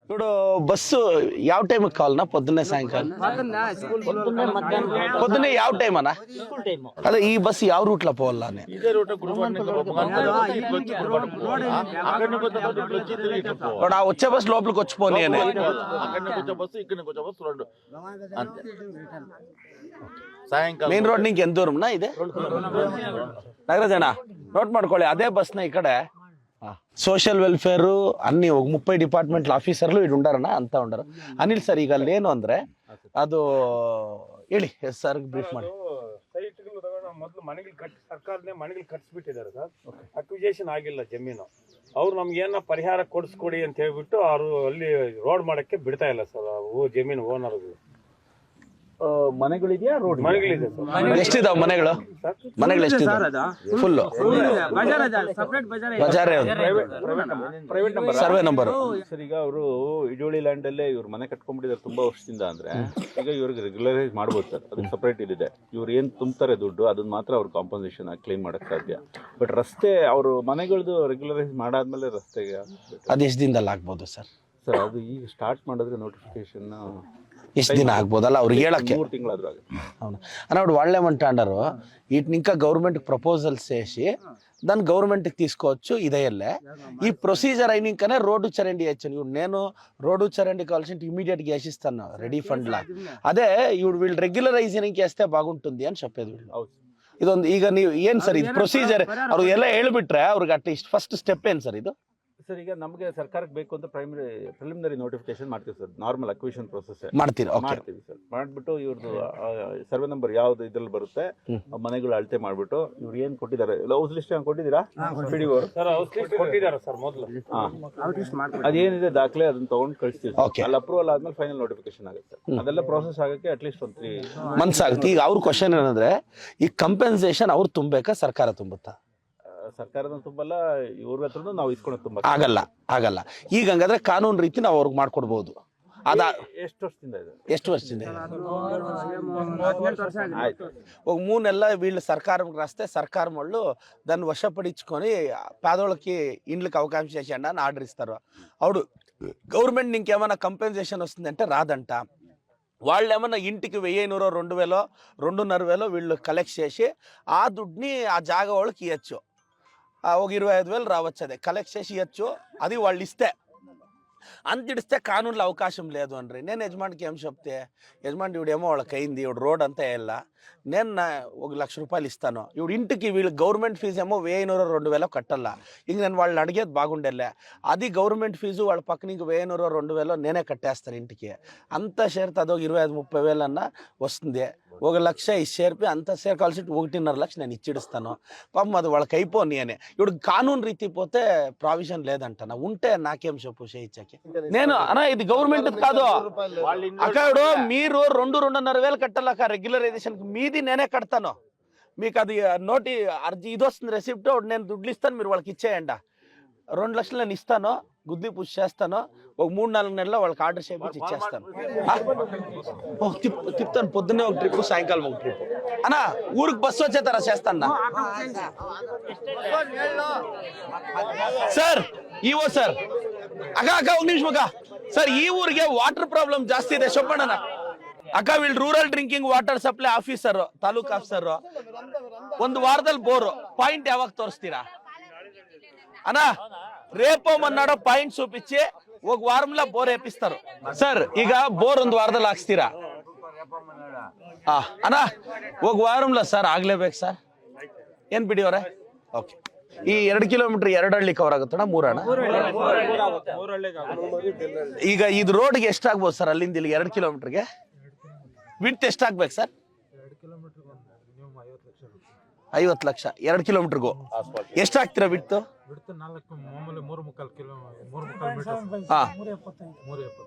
ఇప్పుడు బస్సు ಯಾವ టైంకి కావాలన్నా పొద్దున్నే సాయంకాలం పొద్దున్నే ಯಾವ టైం అన్నా అదే ఈ బస్సు ಯಾವ రూట్ లో పోవాలా అని ఇప్పుడు ఆ వచ్చే బస్సు లోపలికి వచ్చిపోని అని ಮೇನ್ ರೋಡ್ ನಿಂಗೆ ಎಂತ ದೂರಮ್ನಾ ಇದೆ ನಗರಜನ ನೋಟ್ ಮಾಡ್ಕೊಳ್ಳಿ ಅದೇ ಬಸ್ನ ಈ ಕಡೆ సోషల్ వెల్ఫేర్ అన్ని 30 డిపార్ట్మెంట్ల ఆఫీసర్లు ఇటు ఉండారన్న అంతా ఉండరు. ಅನಿಲ್ ಸರ್ ಈಗ ಅಲ್ಲೇನು ಅಂದ್ರೆ ಅದು ಹೇಳಿ ಸರ್ ಬ್ರೀಫ್ ಮಾಡಿ. ಸೈಟ್ಗಳು ತಗೊಂಡು ಮೊದಲು ಮನೆಗಳು ಕಟ್ಟಿ ಸರ್ಕಾರನೇ ಮನೆಗಳು ಕಟ್ಸಿಬಿಟ್ಟಿದ್ದಾರೆ ಸರ್. ಅಕ್ವಿಜೇಷನ್ ಆಗಿಲ್ಲ ಜಮೀನು. ಅವ್ರು ನಮ್ಗೆ ಏನೋ ಪರಿಹಾರ ಕೊಡಿಸ್ಕೊಡಿ ಅಂತ ಹೇಳ್ಬಿಟ್ಟು ಅವರು ಅಲ್ಲಿ ರೋಡ್ ಮಾಡಕ್ಕೆ ಬಿಡ್ತಾ ಇಲ್ಲ ಸರ್ ಜಮೀನು ಓನರ್ಗಳು. ಮನೆಗಳಿದೆಯಾ ರೋಡ್ ಮನೆಗಳಿದೆ ಸರ್. ಎಷ್ಟಿದಾವ ಮನೆಗಳು? ಮನೆಗಳು ಎಷ್ಟಿದಾವೆ? Full survey number sir. ಈಗ ಅವರು ಇಡೋಳಿ ಲ್ಯಾಂಡ್ ಅಲ್ಲೇ ಇವ್ರು ಮನೆ ಕಟ್ಕೊಂಡ್ಬಿಟ್ಟಿದ್ದಾರೆ ತುಂಬಾ ವರ್ಷದಿಂದ. ಅಂದ್ರೆ ಈಗ ಇವ್ರಿಗೆ ರೆಗ್ಯುಲರೈಸ್ ಮಾಡ್ಬೋದು ಸರ್. ಅದಕ್ಕೆ ಸಪರೇಟ್ ಇದೆ. ಇವ್ರು ಏನ್ ತುಂಬ್ತಾರೆ ದುಡ್ಡು ಅದನ್ನ ಮಾತ್ರ ಅವ್ರು ಕಾಂಪನ್ಸೇಷನ್ ಕ್ಲೈಮ್ ಮಾಡಕ್ ಸಾಧ್ಯ. ಬಟ್ ರಸ್ತೆ ಅವರು ಮನೆಗಳದ್ದು ರೆಗ್ಯುಲರೈಸ್ ಮಾಡಾದ್ಮೇಲೆ ರಸ್ತೆಗೆ ಅದು ಎಷ್ಟು ದಿನದಲ್ಲಿ ಆಗ್ಬೋದು ಸರ್? ಸರ್ ಅದು ಈಗ ಸ್ಟಾರ್ಟ್ ಮಾಡಿದ್ರೆ ನೋಟಿಫಿಕೇಶನ್ ಎಷ್ಟು ದಿನ ಆಗ್ಬೋದಲ್ಲ ಅವ್ರಿಗೆ ಹೇಳಕ್ಕೆ? 3 తింగళాದ್ರು అవును అన్నాడు వాళ్ళే ఏమంటాడారు వీటిని ఇంకా గవర్నమెంట్ ప్రపోజల్స్ చేసి దాన్ని గవర్నమెంట్కి తీసుకోవచ్చు ఇదేయల్లే ఈ ప్రొసీజర్ అయినాకనే రోడ్డు చరండి చేయొచ్చు. నేను రోడ్డు చరండి కావాల్సిన ఇమీడియట్గా వేసిస్తాను రెడీ ఫండ్ లా. అదే ఇవి వీళ్ళు రెగ్యులరైజింగ్ చేస్తే బాగుంటుంది అని చెప్పేది వీళ్ళు. ಇದೊಂದು ಈಗ ನೀವು ಏನ್ ಸರ್ ಇದು ಪ್ರೊಸೀಜರ್ ಅವ್ರು ಎಲ್ಲ ಹೇಳ್ಬಿಟ್ರೆ ಅವ್ರಿಗೆ ಅಟ್ಲೀಸ್ಟ್ ಫಸ್ಟ್ ಸ್ಟೆಪ್ ಏನ್ ಸರ್ ಇದು? ಸರ್ ಈಗ ನಮಗೆ ಸರ್ಕಾರಕ್ಕೆ ಬೇಕು ಅಂತ ಪ್ರಿಲಿಮಿನರಿ ನೋಟಿಫಿಕೇಶನ್ ಮಾಡ್ತೀವಿ ಸರ್. ನಾರ್ಮಲ್ ಅಕ್ವಿಷನ್ ಪ್ರೊಸೆಸ್ ಮಾಡ್ತೀವಿ ಸರ್. ಮಾಡ್ಬಿಟ್ಟು ಇವ್ರದ್ದು ಸರ್ವೆ ನಂಬರ್ ಯಾವ್ದು ಇದ್ರಲ್ಲಿ ಬರುತ್ತೆ ಮನೆಗಳು ಅಳತೆ ಮಾಡ್ಬಿಟ್ಟು ಇವ್ರು ಏನ್ ಕೊಟ್ಟಿದ್ದಾರೆ ಹೌಸ್ ಲಿಸ್ಟ್ ಕೊಟ್ಟಿದ್ದೀರಾ? ಕೊಟ್ಟಿದ್ದಾರೆ ಸರ್ ಮೊದಲು. ಅದೇನಿದೆ ದಾಖಲೆ ಅದನ್ನ ತಗೊಂಡು ಕಳಿಸ್ತೀವಿ. ಅಲ್ಲಿ ಅಪ್ರೂವಲ್ ಆದ್ಮೇಲೆ ಫೈನಲ್ ನೋಟಿಫಿಕೇಶನ್ ಆಗುತ್ತೆ. ಅದೆಲ್ಲ ಪ್ರೋಸೆಸ್ ಆಗಕ್ಕೆ ಅಟ್ಲೀಸ್ಟ್ ಒಂದು 3 ಮಂತ್ಸ್ ಆಗುತ್ತೆ. ಈಗ ಅವ್ರ ಕ್ವಶನ್ ಏನಂದ್ರೆ ಈ ಕಂಪೆನ್ಸೇಷನ್ ಅವ್ರು ತುಂಬಬೇಕಾ ಸರ್ಕಾರ ತುಂಬುತ್ತಾ? ಸರ್ಕಾರದ ತುಂಬಲ್ಲ, ಇವ್ರ ಹತ್ರನೂ ನಾವು ಇಸ್ಕೊಂಡು ತುಂಬ ಆಗಲ್ಲ. ಈಗ ಹಂಗಾದ್ರೆ ಕಾನೂನು ರೀತಿ ನಾವು ಅವ್ರಿಗೆ ಮಾಡ್ಕೊಡ್ಬೋದು. ಅದ ಎಷ್ಟು ವರ್ಷದಿಂದ ಇದೆ? ಎಷ್ಟು ವರ್ಷದಿಂದ ಇದೆ? మూనెల్ల వీళ్ళు సర్కారం రాస్తే సర్కారం వాళ్ళు దాన్ని వశపడించుకొని పేదోళ్ళకి ఇండ్లకి అవకాశం చేసేయండి అని ఆర్డర్ ఇస్తారు. అవుడు గవర్నమెంట్ ఇంకేమైనా కంపెన్సేషన్ వస్తుందంటే రాదంట. వాళ్ళు ఏమన్నా ఇంటికి 1500 2000 2500 వీళ్ళు కలెక్ట్ చేసి ఆ దుడ్డుని ఆ జాగా వాళ్ళకి ఇవ్వచ్చు. ఒక 25,000 రావచ్చు. అదే కలెక్ట్ చేసి ఇవ్వచ్చు. అది వాళ్ళు ఇస్తే అంతిడిస్తే కానూన్లో అవకాశం లేదు అన్ರಿ. నేను యజమానికి ఏం చెప్తే యజమాని ఇవిడేమో వాళ్ళకి అయింది, ఇవిడు రోడ్ అంతా వెళ్ళా, నేను 1 లక్ష రూపాయలు ఇస్తాను, ఇవిడు ఇంటికి వీళ్ళు గవర్నమెంట్ ఫీజు ఏమో 1500 2000 కట్టాలా. ఇంక నేను వాళ్ళని అడిగేది బాగుండేలే. అది గవర్నమెంట్ ఫీజు వాళ్ళ పక్కన ఇంక 1500 2000 నేనే కట్టేస్తాను ఇంటికి. అంతా చేరితే అదొక 25-30 అన్నా వస్తుంది. 1 లక్ష ఇచ్చేరిపి అంత సేర్ కావాల్సి 1.5 లక్ష నేను ఇచ్చిడిస్తాను. పాపం అది వాళ్ళకి అయిపోని అని. ఇప్పుడు కానూన్ రీతి పోతే ప్రావిజన్ లేదంట. ఉంటే నాకేం చెప్పు చేయించాకి. నేను అన్నా ఇది గవర్నమెంట్ కాదు అక్కడ మీరు 2-2.5 కట్టాలక్క రెగ్యులరైజేషన్. మీది నేనే కడతాను. మీకు అది నోటి అర్జీ ఇది వస్తుంది రెసిప్ట్, నేను దుడ్లు ఇస్తాను, మీరు వాళ్ళకి ఇచ్చేయండి. 2 లక్షలు నేను ఇస్తాను, గుద్ది పుష్ చేస్తాను. ఒక 3-4 నెలల్లో వాళ్ళకి ఆర్డర్ చేయించి ఇచ్చేస్తాను. తిప్పుతాను. పొద్దున్నే ఒక ట్రిప్, సాయంకాలం ఒక ట్రిప్. అన్నా ఊరికి బస్సు వచ్చేతారా చేస్తాను సార్. ఈవో సార్ అక్క ఒక నిమిషం అక్క. ಸರ್ ಈ ಊರಿಗೆ ವಾಟರ್ ಪ್ರಾಬ್ಲಮ್ ಜಾಸ್ತಿ ಇದೆ ಚೊಪ್ಪಣ್ಣ. ಅಕ್ಕ వీళ్ళు rural drinking water supply officer, taluk officer. 1 ವಾರದಲ್ಲಿ ಬೋರು ಪಾಯಿಂಟ್ ಯಾವಾಗ ತೋರಿಸ್ತೀರಾ అన్న? రేపో మొన్నాడో పాయింట్ చూపించి 1 వారంలో బోర్ వేపిస్తారు సార్. ಈಗ ಬೋರ್ 1 ವಾರದಲ್ಲಿ ಹಾಕ್ಸ್ತೀರಾ ಅಣ್ಣ? 1 ವಾರಂలో ಸರ್ ಆಗ್ಲೇಬೇಕು ಸರ್. ಏನ್ ಬಿಡಿಯೋರೆ? ಓಕೆ. ಈ 2 ಕಿಲೋಮೀಟರ್ 2 ಹಳ್ಳಿ ಕವರ್ ಆಗುತ್ತಣ್ಣ? 3 ಅಣ್ಣ? ಈಗ ಇದು ರೋಡ್ಗೆ ಎಷ್ಟಾಗ್ಬೋದು ಸರ್ ಅಲ್ಲಿಂದ ಇಲ್ಲಿ 2 ಕಿಲೋಮೀಟರ್ಗೆ? ವಿಡ್ತ್ ಎಷ್ಟಾಗ್ಬೇಕು ಸರ್? 50 ಲಕ್ಷ 2 ಕಿಲೋಮೀಟರ್ಗೂ. ಎಷ್ಟು ಹಾಕ್ತೀರಾ ವಿಡ್ತ್?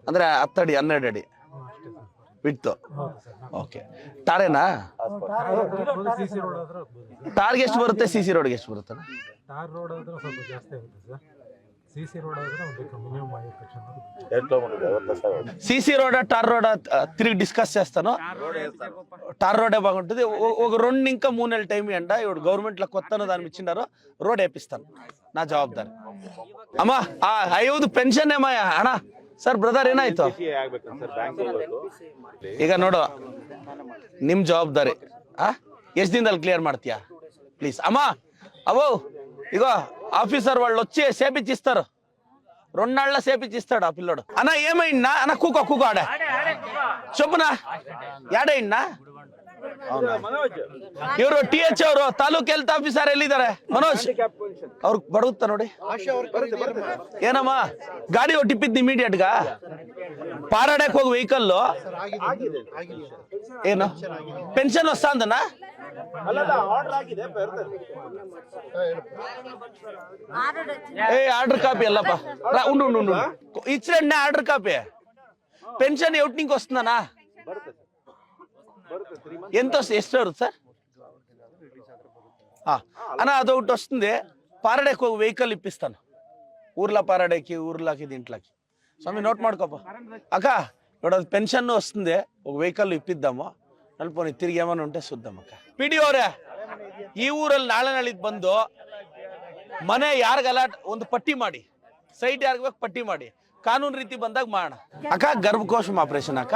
ಅಂದ್ರೆ 10 ಅಡಿ 12 ಅಡಿ ವಿಡ್ತ್. ಓಕೆ. ಟಾರೇನಾ? ಟಾರ್ಗೆ ಎಷ್ಟು ಬರುತ್ತೆ? ಸಿಸಿ ರೋಡ್ಗೆ ಎಷ್ಟು ಬರುತ್ತೆ? ಟಾರ್ ರೋಡ್ ಆದ್ರೆ ಸ್ವಲ್ಪ ಜಾಸ್ತಿ ಆಗುತ್ತೆ ಸರ್. ಸಿಸಿ ರೋಡ್ ಆದ್ರೆ minimum 50 lakh. CC road tar road తిరిగి డిస్కస్ చేస్తాను. టార్ రోడే బాగుంటుంది. ఒక 2 ఇంకా 3 నెలల టైం అంట. ఇప్పుడు గవర్నమెంట్ లో కొత్త దాన్ని ఇచ్చిండారు, రోడ్ వేపిస్తాను. నా జవాబుదారి. అమ్మా 5 పెన్షన్ ఏమయ్యా అన్నా? ಸರ್ ಬ್ರದರ್ ಏನಾಯ್ತು ಆಗ್ಬೇಕಂತ ಸರ್ ಬ್ಯಾಂಕ್ ಹೋಗ್ಬೇಕು. ಈಗ ನೋಡು ನಿಮ್ ಜವಾಬ್ದಾರಿ ಎಷ್ಟು ದಿನದಲ್ಲಿ క్లియర్ ಮಾಡ್ತೀయా ప్లీజ్ అమ్మా అవో ఇగో ఆఫీసర్ వాళ్ళు వచ్చి చేపిచ్చిస్తారు 2 నాళ్ళ చేపిచ్చిస్తాడు ఆ పిల్లోడు అన్న ఏమైందా అన్న కూకో ఆడ చెప్పునా యాడైందా ಇವರು TH ಅವರು ತಾಲೂಕ್ ಹೆಲ್ತ್ ಆಫೀಸರ್ ಎಲ್ಲಿದ್ದಾರೆ ಮನೋಜ್ ಅವ್ರು ಬಡುತ್ತಾ ನೋಡಿ ಏನಮ್ಮ ಗಾಡಿ ಒಟ್ಟಿಪ್ಪಿದ್ದು ಇಮಿಡಿಯೇಟ್ గా ಪಾರಾಡಕ್ ಹೋಗಿ ವೆಹಿಕಲ್ ಏನು ಪೆನ್ಷನ್ ವಸ್ತಾ ಅಂದನಾ ఏ ఆర్డర్ కాపీ ఎల్లప్ప ఉండు ఇచ్చిరండి ఆర్డర్ కాపీ పెన్షన్ ఎవటి నీకు వస్తుందనా ఎంత ಎಷ್ಟು వస్తుంది సార్ అన్న అదొకటి వస్తుంది పారాడేకి ఒక వెహికల్ ఇప్పిస్తాను ఊర్లో పారాడేకి ఊర్లోకి దీంట్లోకి స్వామి నోట్ ಮಾಡ್ಕೋಪ అక్క ఇప్పుడు పెన్షన్ వస్తుంది ఒక వెహికల్ ఇప్పిద్దాము ನಲ್ಪೋನಿ ತಿರುಗಿ ಏಮನ್ನ ಉಂಟೆ ಸುದ್ದಮ್ಮ ಅಕ್ಕ PDO ಅವರೇ ಈ ಊರಲ್ಲಿ ನಾಳಿದ್ದು ಬಂದು ಮನೆ ಯಾರಿಗಲ್ಲ ಒಂದು ಪಟ್ಟಿ ಮಾಡಿ ಸೈಟ್ ಯಾರಿಗ ಪಟ್ಟಿ ಮಾಡಿ ಕಾನೂನು ರೀತಿ ಬಂದಾಗ ಮಾಡೋಣ అక్క గర్భకోశం ఆపరేషన్ అక్క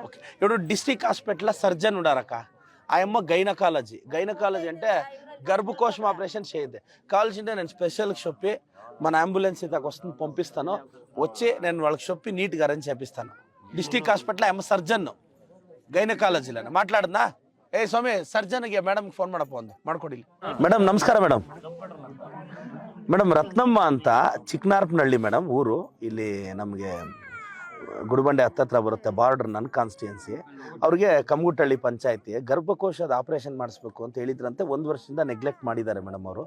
ఓకే ఇప్పుడు డిస్ట్రిక్ట్ హాస్పిటల్ సర్జన్ ఉన్నారక్క ఆయమ్మ గైనకాలజీ అంటే గర్భకోశం ఆపరేషన్ చేయద్దు కావాల్సింటే నేను స్పెషల్గా చెప్పి మన అంబులెన్స్ ఇదాక వస్తుంది పంపిస్తాను వచ్చి నేను వాళ్ళకి చెప్పి నీట్గా అరేంజ్ చేపిస్తాను డిస్ట్రిక్ట్ హాస్పిటల్ ఆయమ్మ సర్జన్ ಗೈನಕಾಲಜಿಲ್ಲ ಮಾತಾಡದ್ನಾ ಏ ಸ್ವಾಮಿ ಸರ್ಜನ್ಗೆ ಮೇಡಮ್ಗೆ ಫೋನ್ ಮಾಡಪ್ಪ ಒಂದು ಮಾಡ್ಕೊಡಿ ಮೇಡಮ್ ನಮಸ್ಕಾರ ಮೇಡಮ್ ರತ್ನಮ್ಮ ಅಂತ ಚಿಕ್ಕನಾರ್ಪನಹಳ್ಳಿ ಮೇಡಮ್ ಊರು ಇಲ್ಲಿ ನಮಗೆ ಗುಡಿಬಂಡೆ ಹತ್ತತ್ರ ಬರುತ್ತೆ ಬಾರ್ಡರ್ ನನ್ನ ಕಾನ್ಸ್ಟಿಟ್ಯೂನ್ಸಿ ಅವ್ರಿಗೆ ಕಮ್ಗುಟ್ಟಹಳ್ಳಿ ಪಂಚಾಯತಿ ಗರ್ಭಕೋಶದ ಆಪರೇಷನ್ ಮಾಡಿಸ್ಬೇಕು ಅಂತ ಹೇಳಿದ್ರಂತೆ 1 ವರ್ಷದಿಂದ ನೆಗ್ಲೆಕ್ಟ್ ಮಾಡಿದ್ದಾರೆ ಮೇಡಮ್ ಅವರು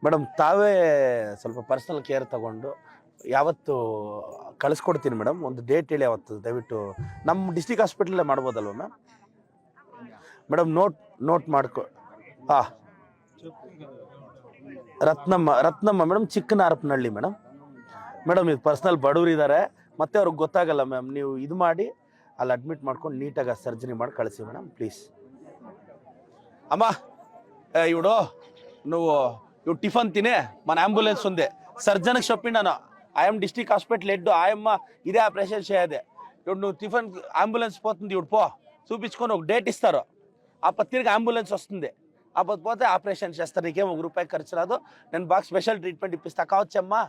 ಮೇಡಮ್ ತಾವೇ ಸ್ವಲ್ಪ ಪರ್ಸನಲ್ ಕೇರ್ ತಗೊಂಡು ಯಾವತ್ತು ಕಳಿಸ್ಕೊಡ್ತೀನಿ ಮೇಡಮ್ ಒಂದು ಡೇಟ್ ಹೇಳಿ ಯಾವತ್ತು ದಯವಿಟ್ಟು ನಮ್ಮ ಡಿಸ್ಟ್ರಿಕ್ಟ್ ಹಾಸ್ಪಿಟಲೇ ಮಾಡ್ಬೋದಲ್ವ ಮ್ಯಾಮ್ ಮೇಡಮ್ ನೋಟ್ ಮಾಡ್ಕೊ ರತ್ನಮ್ಮ ಮೇಡಮ್ ಚಿಕ್ಕನಾರ್ಪನಹಳ್ಳಿ ಮೇಡಮ್ ಇದು ಪರ್ಸನಲ್ ಬಡವ್ರು ಇದ್ದಾರೆ ಮತ್ತೆ ಅವ್ರಿಗೆ ಗೊತ್ತಾಗಲ್ಲ ಮ್ಯಾಮ್ ನೀವು ಇದು ಮಾಡಿ ಅಲ್ಲಿ ಅಡ್ಮಿಟ್ ಮಾಡ್ಕೊಂಡು ನೀಟಾಗಿ ಸರ್ಜರಿ ಮಾಡಿ ಕಳಿಸಿ ಮೇಡಮ್ ಪ್ಲೀಸ್ అమ్మా ఇవిడు నువ్వు టిఫన్ తినే మన అంబులెన్స్ ఉంది సర్జన్కి చెప్పిండాను ఆయమ్మ డిస్ట్రిక్ట్ హాస్పిటల్ హెడ్ ఆయమ్మ ఇదే ఆపరేషన్ చేయదే ఇప్పుడు నువ్వు టిఫిన్ అంబులెన్స్ పోతుంది ఇప్పుడు పో చూపించుకొని ఒక డేట్ ఇస్తారు ఆ తిరిగి అంబులెన్స్ వస్తుంది పోతే ఆపరేషన్ చేస్తారు నీకేం ₹1 ఖర్చు రాదు నేను బాగా స్పెషల్ ట్రీట్మెంట్ ఇప్పిస్తా కావచ్చమ్మా